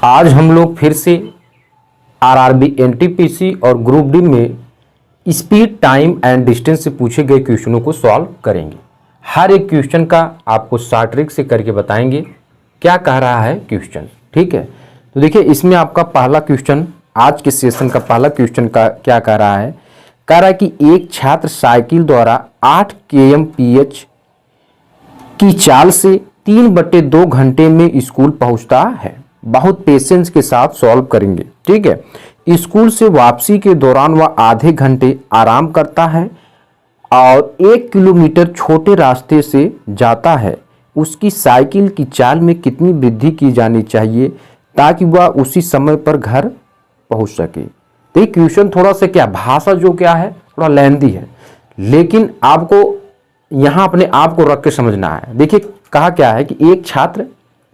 आज हम लोग फिर से आरआरबी एनटीपीसी और ग्रुप डी में स्पीड, टाइम एंड डिस्टेंस से पूछे गए क्वेश्चनों को सॉल्व करेंगे। हर एक क्वेश्चन का आपको शॉर्ट ट्रिक से करके बताएंगे क्या कह रहा है क्वेश्चन। ठीक है, तो देखिए इसमें आपका पहला क्वेश्चन, आज के सेशन का पहला क्वेश्चन का क्या कह रहा है। कह रहा है कि एक छात्र साइकिल द्वारा 8 kmph की चाल से 3/2 घंटे में स्कूल पहुंचता है। बहुत पेशेंस के साथ सॉल्व करेंगे। ठीक है, स्कूल से वापसी के दौरान वह आधे घंटे आराम करता है और 1 किलोमीटर छोटे रास्ते से जाता है। उसकी साइकिल की चाल में कितनी वृद्धि की जानी चाहिए ताकि वह उसी समय पर घर पहुंच सके। तो ये क्वेश्चन थोड़ा सा क्या भाषा जो क्या है थोड़ा लेंथी है, लेकिन आपको यहाँ अपने आप को रख के समझना है। देखिए कहा क्या है कि एक छात्र,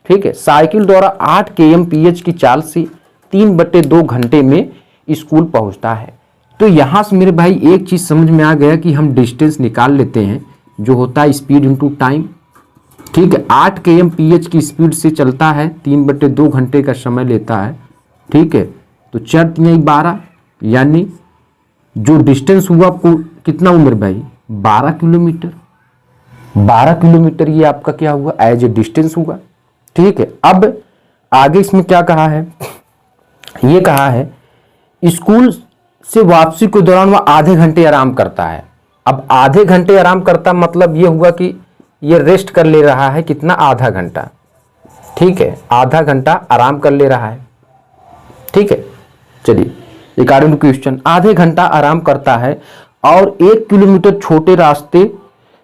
ठीक है, साइकिल द्वारा 8 kmph की चाल से 3/2 घंटे में स्कूल पहुंचता है। तो यहाँ से मेरे भाई एक चीज़ समझ में आ गया कि हम डिस्टेंस निकाल लेते हैं जो होता है स्पीड इनटू टाइम। ठीक है, 8 kmph की स्पीड से चलता है, 3/2 घंटे का समय लेता है। ठीक है, तो 4×3=12, यानी जो डिस्टेंस हुआ आपको कितना हुआ मेरे भाई 12 किलोमीटर। 12 किलोमीटर ये आपका क्या हुआ एज ए डिस्टेंस हुआ। ठीक है, अब आगे इसमें क्या कहा है, ये कहा है स्कूल से वापसी के दौरान वह आधे घंटे आराम करता है। अब आधे घंटे आराम करता मतलब ये हुआ कि ये रेस्ट कर ले रहा है कितना, आधा घंटा। ठीक है, आधा घंटा आराम कर ले रहा है। ठीक है, चलिए अकॉर्डिंग टू क्वेश्चन आधे घंटा आराम करता है और 1 किलोमीटर छोटे रास्ते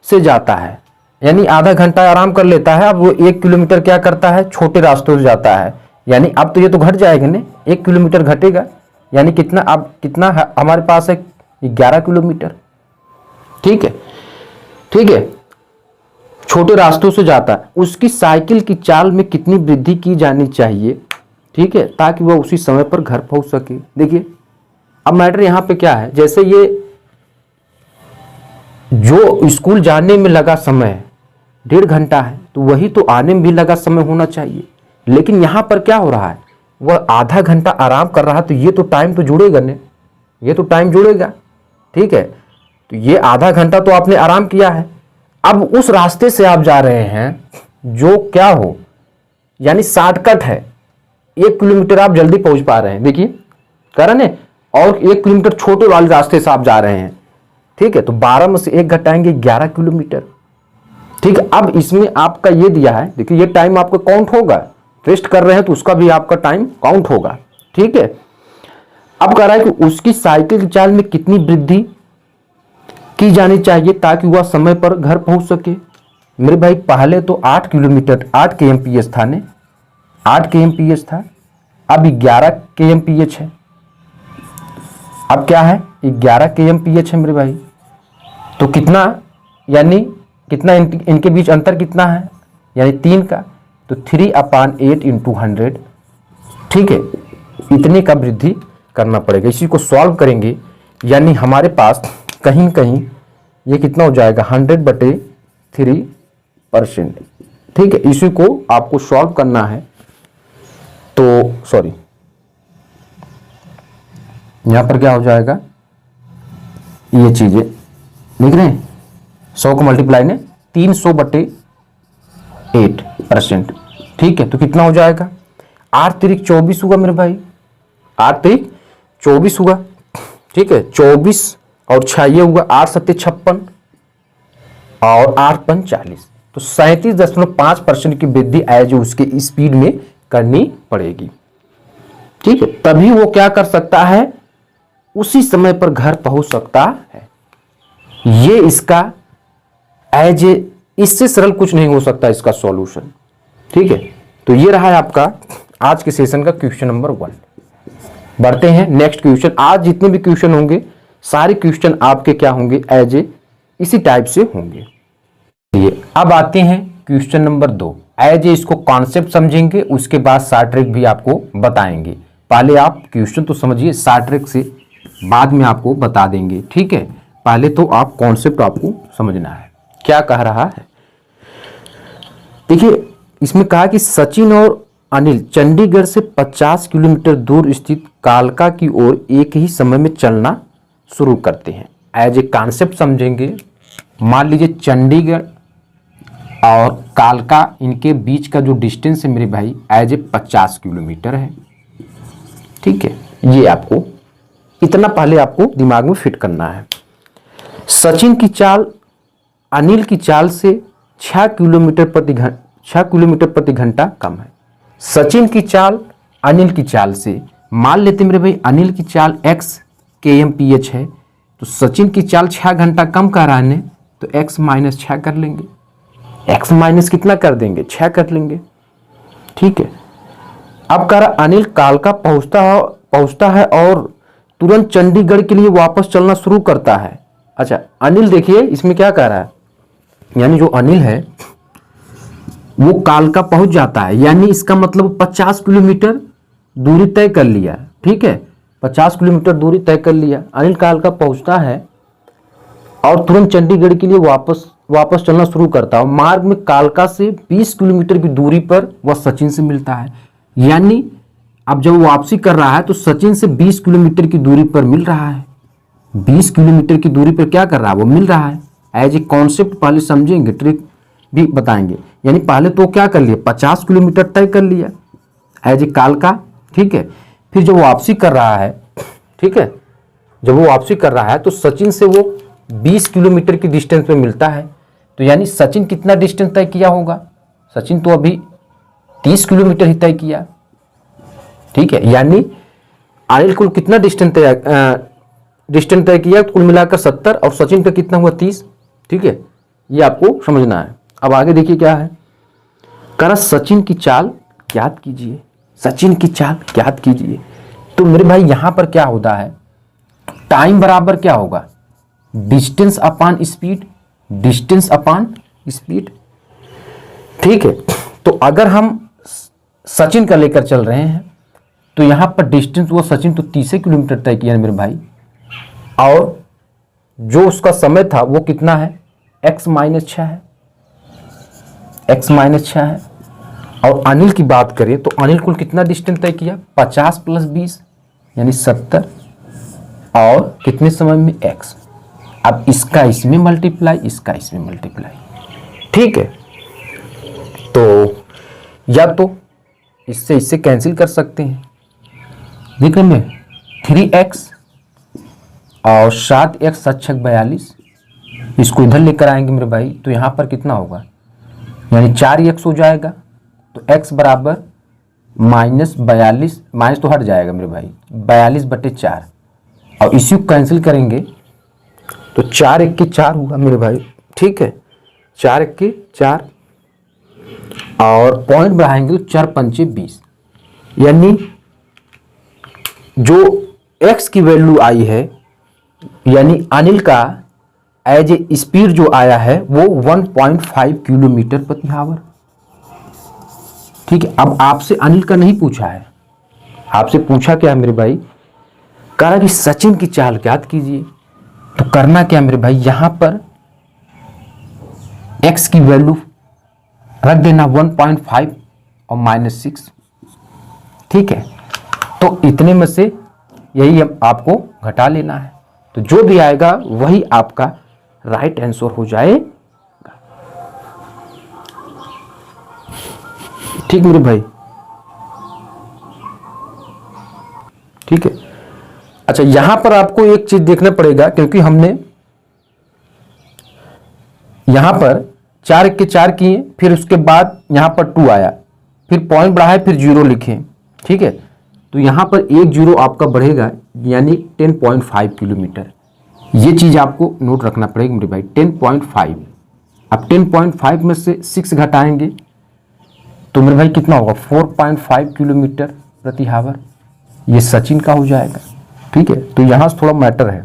से जाता है, यानी आधा घंटा आराम कर लेता है। अब वो 1 किलोमीटर क्या करता है, छोटे रास्तों से जाता है, यानी अब तो ये तो घट जाएगा ना, 1 किलोमीटर घटेगा, यानी कितना अब कितना है हमारे पास है 11 किलोमीटर। ठीक है, ठीक है, छोटे रास्तों से जाता है। उसकी साइकिल की चाल में कितनी वृद्धि की जानी चाहिए, ठीक है, ताकि वह उसी समय पर घर पहुंच सके। देखिए अब मैटर यहाँ पे क्या है, जैसे ये जो स्कूल जाने में लगा समय 1.5 घंटा है, तो वही तो आने में भी लगा समय होना चाहिए। लेकिन यहाँ पर क्या हो रहा है, वह आधा घंटा आराम कर रहा है, तो ये तो टाइम तो जुड़ेगा ना, ये तो टाइम जुड़ेगा। ठीक है, तो ये आधा घंटा तो आपने आराम किया है। अब उस रास्ते से आप जा रहे हैं जो क्या हो, यानी शॉर्टकट है, 1 किलोमीटर आप जल्दी पहुंच पा रहे हैं। देखिए कह रहे हैं, और 1 किलोमीटर छोटे वाले रास्ते से आप जा रहे हैं। ठीक है, तो 12 में से 1 घटाएंगे 11 किलोमीटर। ठीक है, अब इसमें आपका ये दिया है, देखिए ये टाइम आपका काउंट होगा, रेस्ट कर रहे हैं तो उसका भी आपका टाइम काउंट होगा। ठीक है, अब कह रहा है कि उसकी साइकिल की चाल में कितनी वृद्धि की जानी चाहिए ताकि वह समय पर घर पहुंच सके। मेरे भाई पहले तो 8 किलोमीटर 8 kmph था ने, 8 kmph था, अब 11 kmph है। अब क्या है 11 kmph है मेरे भाई, तो कितना, यानी कितना इनके बीच अंतर कितना है, यानी 3 का, तो 3/8 × 100। ठीक है, इतने का वृद्धि करना पड़ेगा। इसी को सॉल्व करेंगे, यानी हमारे पास कहीं न कहीं ये कितना हो जाएगा 100/3%। ठीक है, इसी को आपको सॉल्व करना है। तो सॉरी, यहां पर क्या हो जाएगा, ये चीजें लिख रहे हैं 100 को मल्टीप्लाई ने 300/8%। ठीक है, तो कितना हो जाएगा 8×3 = 24 हुआ मेरे भाई, 8×3 = 24 हुआ। ठीक है, 24 और 6 ये हुआ 8×7 = 56 और 8×5 = 40। तो 37.5% की वृद्धि एज उसके स्पीड में करनी पड़ेगी। ठीक है, तभी वो क्या कर सकता है, उसी समय पर घर पहुंच सकता है। ये इसका एज ए, इससे सरल कुछ नहीं हो सकता इसका सॉल्यूशन। ठीक है, तो ये रहा है आपका आज के सेशन का क्वेश्चन नंबर 1। बढ़ते हैं नेक्स्ट क्वेश्चन। आज जितने भी क्वेश्चन होंगे सारे क्वेश्चन आपके क्या होंगे, एज ए इसी टाइप से होंगे। अब आते हैं क्वेश्चन नंबर 2। एज ए इसको कॉन्सेप्ट समझेंगे, उसके बाद शॉर्ट ट्रिक भी आपको बताएंगे। पहले आप क्वेश्चन तो समझिए, शॉर्ट ट्रिक से बाद में आपको बता देंगे। ठीक है, पहले तो आप कॉन्सेप्ट आपको समझना है क्या कह रहा है। देखिए इसमें कहा कि सचिन और अनिल चंडीगढ़ से 50 किलोमीटर दूर स्थित कालका की ओर एक ही समय में चलना शुरू करते हैं। एज ए कॉन्सेप्ट समझेंगे। मान लीजिए चंडीगढ़ और कालका, इनके बीच का जो डिस्टेंस है मेरे भाई एज ए 50 किलोमीटर है। ठीक है, ये आपको इतना पहले आपको दिमाग में फिट करना है। सचिन की चाल अनिल की चाल से 6 किलोमीटर प्रति घंटा कम है। सचिन की चाल अनिल की चाल से, मान लेते मेरे भाई अनिल की चाल x kmph है, तो सचिन की चाल 6 घंटा कम कर रहा है, तो x माइनस 6 कर लेंगे। x माइनस कितना कर देंगे, 6 कर लेंगे। ठीक है, अब कह रहा अनिल कालका पहुंचता है और तुरंत चंडीगढ़ के लिए वापस चलना शुरू करता है। अच्छा, अनिल देखिए इसमें क्या कह रहा है, यानी जो अनिल है वो कालका पहुंच जाता है, यानी इसका मतलब 50 किलोमीटर दूरी तय कर लिया। ठीक है, 50 किलोमीटर दूरी तय कर लिया। अनिल कालका पहुंचता है और तुरंत चंडीगढ़ के लिए वापस चलना शुरू करता है। मार्ग में कालका से 20 किलोमीटर की दूरी पर वह सचिन से मिलता है। यानी अब जब वापसी कर रहा है तो सचिन से 20 किलोमीटर की दूरी पर मिल रहा है। 20 किलोमीटर की दूरी पर क्या कर रहा है, वो मिल रहा है। एज ए कॉन्सेप्ट पहले समझेंगे, ट्रिक भी बताएंगे। यानी पहले तो क्या कर लिया, 50 किलोमीटर तय कर लिया एज ए कालका। ठीक है, फिर जब वापसी कर रहा है, ठीक है, जब वो वापसी कर रहा है तो सचिन से वो 20 किलोमीटर की डिस्टेंस पे मिलता है। तो यानी सचिन कितना डिस्टेंस तय किया होगा, सचिन तो अभी 30 किलोमीटर ही तय किया। ठीक है, यानी अनिल कुल कितना डिस्टेंस तय किया, कुल मिलाकर 70, और सचिन का कितना हुआ 30। ठीक है, ये आपको समझना है। अब आगे देखिए क्या है, करा सचिन की चाल ज्ञात कीजिए। सचिन की चाल ज्ञात कीजिए, तो मेरे भाई यहां पर क्या होता है, टाइम बराबर क्या होगा, distance upon speed, distance upon speed. ठीक है, तो अगर हम सचिन का लेकर चल रहे हैं तो यहां पर डिस्टेंस वो सचिन तो 30 किलोमीटर तय किया मेरे भाई, और जो उसका समय था वो कितना है, x माइनस 6 है, x माइनस 6 है। और अनिल की बात करें तो अनिल कुल कितना डिस्टेंस तय किया, 50 प्लस 20 यानी 70, और कितने समय में x। अब इसका इसमें मल्टीप्लाई, इसका इसमें मल्टीप्लाई। ठीक है, तो या तो इससे कैंसिल कर सकते हैं। देख रहे हैं 3x और 7x 42, इसको इधर लेकर आएंगे मेरे भाई, तो यहाँ पर कितना होगा, यानी 4x हो जाएगा। तो x बराबर -42, माइनस तो हट जाएगा मेरे भाई, 42/4, और इसी को कैंसिल करेंगे तो 4 1 के 4 हुआ मेरे भाई। ठीक है, 4 1 के 4, और पॉइंट बढ़ाएंगे तो 4 पंचे 20, यानी जो x की वैल्यू आई है, यानी अनिल का एज ए स्पीड जो आया है वो 1.5 किलोमीटर प्रति आवर। ठीक है, अब आपसे अनिल का नहीं पूछा है, आपसे पूछा क्या है मेरे भाई, कहा कि सचिन की चाल ज्ञात कीजिए। तो करना क्या मेरे भाई, यहां पर x की वैल्यू रख देना 1.5 और -6। ठीक है, तो इतने में से यही आपको घटा लेना है, तो जो भी आएगा वही आपका राइट आंसर हो जाएगा। ठीक मेरे भाई, ठीक है। अच्छा, यहां पर आपको एक चीज देखना पड़ेगा, क्योंकि हमने यहां पर 4 1 के 4 किए, फिर उसके बाद यहां पर 2 आया, फिर पॉइंट बढ़ाए, फिर 0 लिखे। ठीक है, तो यहां पर 1 0 आपका बढ़ेगा, यानी 10.5 किलोमीटर। ये चीज आपको नोट रखना पड़ेगा मेरे भाई, 10.5। अब 10.5 में से 6 घटाएंगे तो मेरे भाई कितना होगा, 4.5 किलोमीटर प्रति आवर। ये सचिन का हो जाएगा। ठीक है, तो यहां से थोड़ा मैटर है,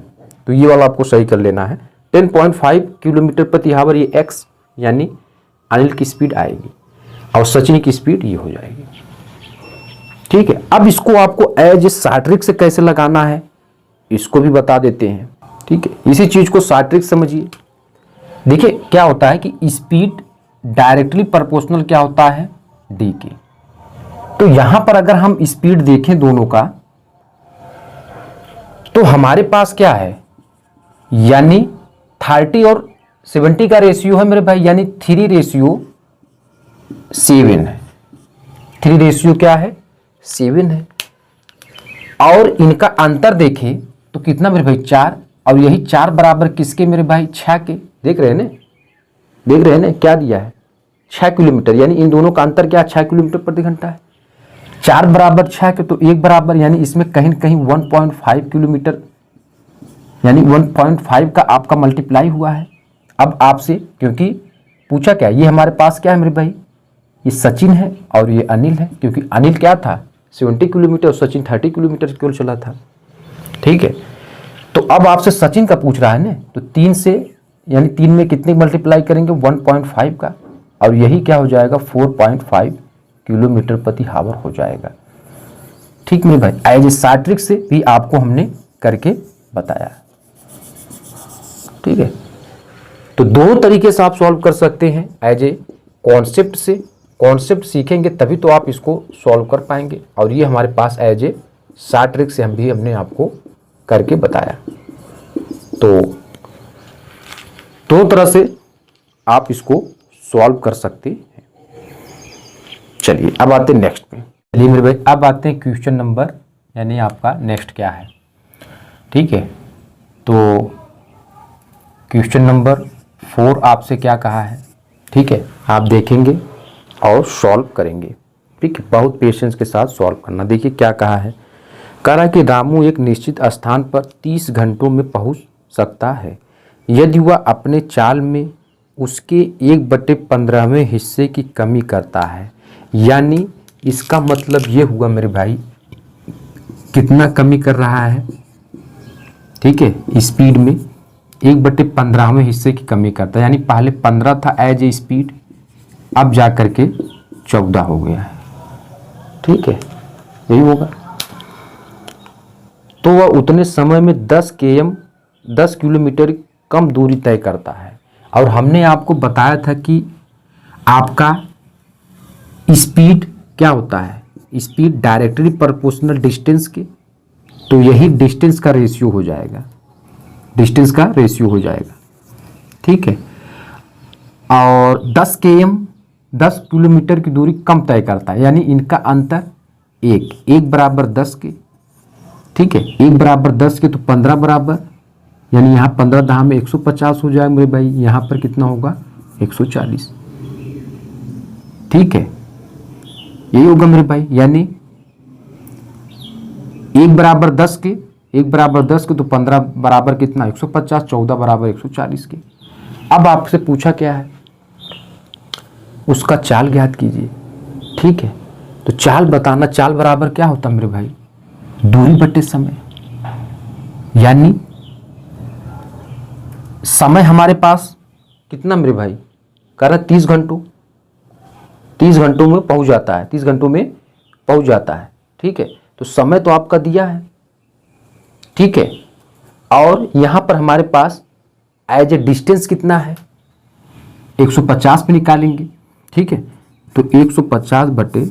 तो ये वाला आपको सही कर लेना है। 10.5 किलोमीटर प्रति आवर, ये x यानी अनिल की स्पीड आएगी, और सचिन की स्पीड ये हो जाएगी। ठीक है, अब इसको आपको एज ए शॉर्ट ट्रिक से कैसे लगाना है इसको भी बता देते हैं। ठीक है, इसी चीज को शॉर्ट ट्रिक समझिए। देखिए क्या होता है कि स्पीड डायरेक्टली प्रोपोर्शनल क्या होता है, डी के। तो यहां पर अगर हम स्पीड देखें दोनों का, तो हमारे पास क्या है, यानी 30 और 70 का रेशियो है मेरे भाई, यानी 3:7 है। 3 क्या है, 7 है। और इनका अंतर देखें तो कितना मेरे भाई, 4। और यही 4 बराबर किसके मेरे भाई, 6 के। देख रहे हैं ना, देख रहे हैं ना, क्या दिया है, 6 किलोमीटर। यानी इन दोनों का अंतर क्या, 6 किलोमीटर प्रति घंटा है। 4 बराबर 6 के, तो 1 बराबर, यानी इसमें कहीं न कहीं 1.5 किलोमीटर, यानी 1.5 का आपका मल्टीप्लाई हुआ है। अब आपसे, क्योंकि पूछा क्या, ये हमारे पास क्या है मेरे भाई, ये सचिन है और ये अनिल है। क्योंकि अनिल क्या था, 70 किलोमीटर, और सचिन 30 किलोमीटर केवल चला था। ठीक है, तो अब आपसे सचिन का पूछ रहा है ना, तो 3 से, यानी 3 में कितने मल्टीप्लाई करेंगे, 1.5 का, और यही क्या हो जाएगा, 4.5 किलोमीटर प्रति हावर हो जाएगा। ठीक मेरे भाई, एज ए शॉर्ट ट्रिक से भी आपको हमने करके बताया। ठीक है, तो दो तरीके से आप सॉल्व कर सकते हैं, एज ए कॉन्सेप्ट से। कॉन्सेप्ट सीखेंगे तभी तो आप इसको सॉल्व कर पाएंगे, और ये हमारे पास एज ए शॉर्ट ट्रिक से हमने आपको करके बताया। तो दो तरह से आप इसको सॉल्व कर सकते हैं। चलिए अब आते हैं नेक्स्ट पे। चलिए मेरे भाई, अब आते हैं क्वेश्चन नंबर, यानी आपका नेक्स्ट क्या है। ठीक है, तो क्वेश्चन नंबर 4 आपसे क्या कहा है। ठीक है, आप देखेंगे और सॉल्व करेंगे। ठीक है, बहुत पेशेंस के साथ सॉल्व करना। देखिए क्या कहा है, कह रहा है कि रामू एक निश्चित स्थान पर 30 घंटों में पहुंच सकता है यदि वह अपने चाल में उसके 1/15वें हिस्से की कमी करता है। यानी इसका मतलब ये हुआ मेरे भाई, कितना कमी कर रहा है। ठीक है, स्पीड में 1/15वें हिस्से की कमी करता है। यानी पहले 15 था एज ए स्पीड, अब जा करके 14 हो गया है। ठीक है, यही होगा। तो वह उतने समय में 10 किलोमीटर कम दूरी तय करता है। और हमने आपको बताया था कि आपका स्पीड क्या होता है, स्पीड डायरेक्टली प्रोपोर्शनल डिस्टेंस के, तो यही डिस्टेंस का रेशियो हो जाएगा, डिस्टेंस का रेशियो हो जाएगा। ठीक है, और 10 किलोमीटर की दूरी कम तय करता है, यानी इनका अंतर 1 बराबर 10 के। ठीक है, 1 बराबर 10 के, तो 15 बराबर, यानी यहाँ 15 दहा में 150 हो जाएगा मेरे भाई, यहाँ पर कितना होगा, 140। ठीक है, यही होगा मेरे भाई। यानी 1 बराबर 10 के, 1 बराबर 10 के, तो 15 बराबर कितना, 150, 14 बराबर 140 के। अब आपसे पूछा क्या है, उसका चाल ज्ञात कीजिए। ठीक है, तो चाल बताना, चाल बराबर क्या होता है मेरे भाई, दूरी बटे समय। यानी समय हमारे पास कितना मेरे भाई, कह रहा 30 घंटों, 30 घंटों में पहुंच जाता है, 30 घंटों में पहुंच जाता है। ठीक है, तो समय तो आपका दिया है। ठीक है, और यहां पर हमारे पास एज ए डिस्टेंस कितना है, 150 पे निकालेंगे। ठीक है, तो 150 बटे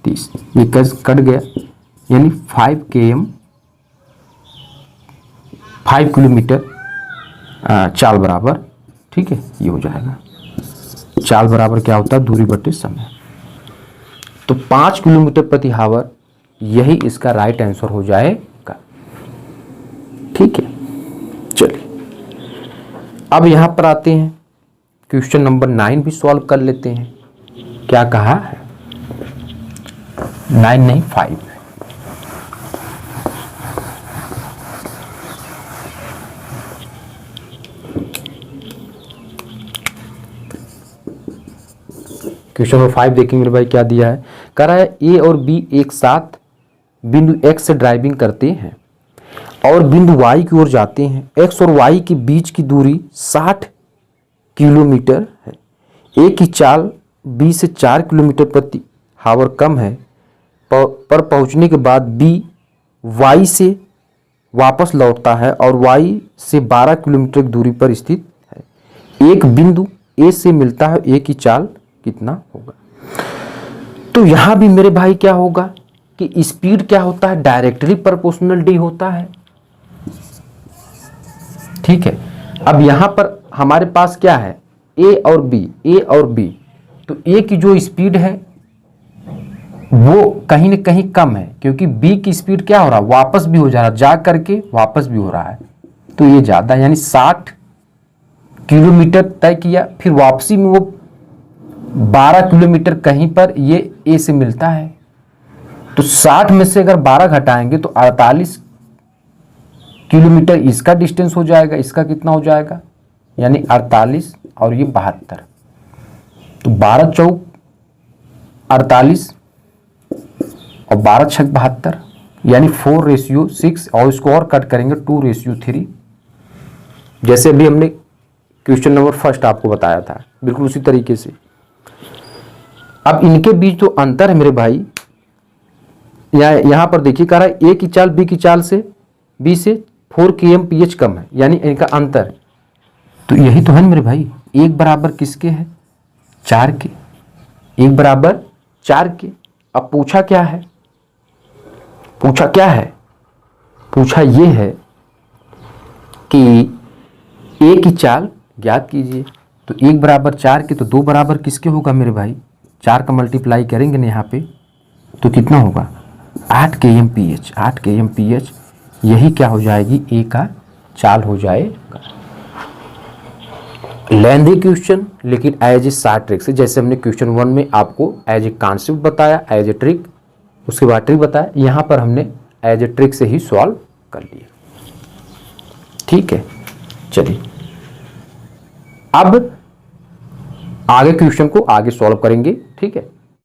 30, ये कट गया, यानी 5 km, 5 किलोमीटर चाल बराबर। ठीक है, ये हो जाएगा, चाल बराबर क्या होता है, दूरी बटे समय। तो 5 किलोमीटर प्रति हावर, यही इसका राइट आंसर हो जाएगा। ठीक है, चलिए अब यहां पर आते हैं, क्वेश्चन नंबर 9 भी सॉल्व कर लेते हैं। क्या कहा है, 9 नहीं 5। क्वेश्चन नंबर 5 देखेंगे मेरे भाई, क्या दिया है, कह रहा है ए और बी एक साथ बिंदु एक्स से ड्राइविंग करते हैं और बिंदु वाई की ओर जाते हैं। एक्स और वाई के बीच की दूरी 60 किलोमीटर है। ए की चाल बी से 4 किलोमीटर प्रति हावर कम है, पर पहुंचने के बाद बी वाई से वापस लौटता है और वाई से 12 किलोमीटर की दूरी पर स्थित है। एक बिंदु ए से मिलता है, ए की चाल कितना होगा। तो यहां भी मेरे भाई क्या होगा कि स्पीड क्या होता है, डायरेक्टली प्रोपोर्शनल डी होता है। ठीक है, अब यहां पर हमारे पास क्या है, ए और बी, ए और बी। तो ए की जो स्पीड है वो कहीं ना कहीं कम है, क्योंकि बी की स्पीड क्या हो रहा है, वापस भी हो जा रहा है, जा करके वापस भी हो रहा है, तो ये ज्यादा, यानी 60 किलोमीटर तय किया, फिर वापसी में वो 12 किलोमीटर कहीं पर ये ए से मिलता है। तो 60 में से अगर 12 घटाएंगे तो 48 किलोमीटर इसका डिस्टेंस हो जाएगा, इसका कितना हो जाएगा, यानी 48 और ये 72। तो 12 चौक 48 और 12 छक 72, यानी 4:6, और इसको और कट करेंगे 2:3। जैसे अभी हमने क्वेश्चन नंबर फर्स्ट आपको बताया था, बिल्कुल उसी तरीके से। अब इनके बीच जो अंतर है मेरे भाई, यहां पर देखिए कह रहा है ए की चाल बी की चाल से, बी से 4 kmph कम है, यानी इनका अंतर। तो यही तो है मेरे भाई, एक बराबर किसके है, 4 के, एक बराबर 4 के। अब पूछा क्या है, पूछा क्या है, पूछा ये है कि ए की चाल ज्ञात कीजिए। तो एक बराबर 4 के, तो 2 बराबर किसके होगा मेरे भाई, 4 का मल्टीप्लाई करेंगे ना यहाँ पे, तो कितना होगा 8 kmph, 8 kmph, यही क्या हो जाएगी, ए का चाल हो जाएगा। लेंथी क्वेश्चन, लेकिन एज ए शॉर्ट ट्रिक से, जैसे हमने क्वेश्चन 1 में आपको एज ए कॉन्सेप्ट बताया, एज ए ट्रिक, उसके बाद ट्रिक बताया, यहाँ पर हमने एज ए ट्रिक से ही सॉल्व कर लिया। ठीक है, चलिए अब आगे क्वेश्चन को आगे सॉल्व करेंगे। ठीक है।